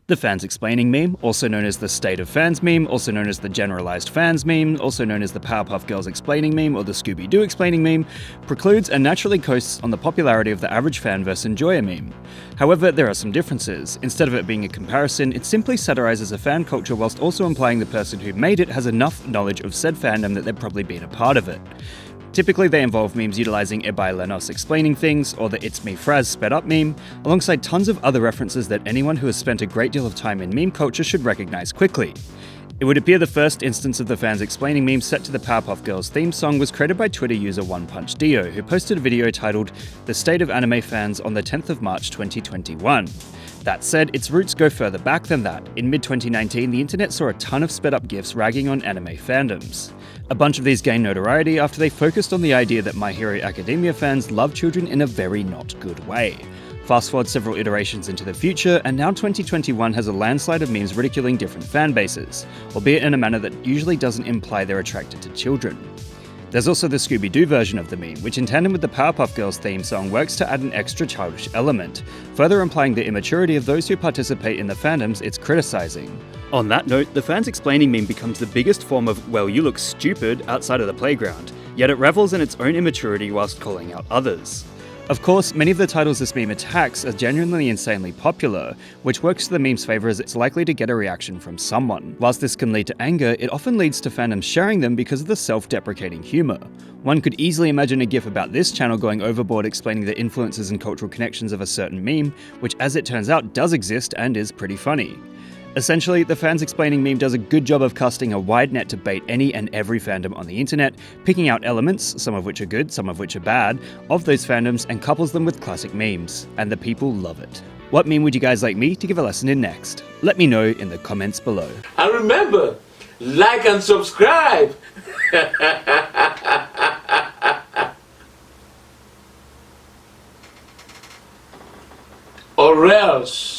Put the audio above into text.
The fans explaining meme, also known as the state of fans meme, also known as the generalized fans meme, also known as the Powerpuff Girls explaining meme or the Scooby-Doo explaining meme, precludes and naturally coasts on the popularity of the average fan versus enjoyer meme. However, there are some differences. Instead of it being a comparison, it simply satirizes a fan culture whilst also implying the person who made it has enough knowledge of said fandom that they've probably been a part of it. Typically, they involve memes utilizing Ebai Lenos explaining things, or the It's Me Fraz sped up meme, alongside tons of other references that anyone who has spent a great deal of time in meme culture should recognize quickly. It would appear the first instance of the fans explaining meme set to the Powerpuff Girls theme song was created by Twitter user OnePunchDio, who posted a video titled The State of Anime Fans on the 10th of March 2021. That said, its roots go further back than that. In mid-2019, the internet saw a ton of sped-up GIFs ragging on anime fandoms. A bunch of these gained notoriety after they focused on the idea that My Hero Academia fans love children in a very not good way. Fast forward several iterations into the future, and now 2021 has a landslide of memes ridiculing different fan bases, albeit in a manner that usually doesn't imply they're attracted to children. There's also the Scooby-Doo version of the meme, which in tandem with the Powerpuff Girls theme song works to add an extra childish element, further implying the immaturity of those who participate in the fandoms it's criticizing. On that note, the fans explaining meme becomes the biggest form of, well, you look stupid outside of the playground, yet it revels in its own immaturity whilst calling out others. Of course, many of the titles this meme attacks are genuinely insanely popular, which works to the meme's favour as it's likely to get a reaction from someone. Whilst this can lead to anger, it often leads to fandoms sharing them because of the self-deprecating humour. One could easily imagine a gif about this channel going overboard explaining the influences and cultural connections of a certain meme, which as it turns out does exist and is pretty funny. Essentially, the fans explaining meme does a good job of casting a wide net to bait any and every fandom on the internet, picking out elements, some of which are good, some of which are bad, of those fandoms and couples them with classic memes. And the people love it. What meme would you guys like me to give a lesson in next? Let me know in the comments below. And remember, like and subscribe! Or else.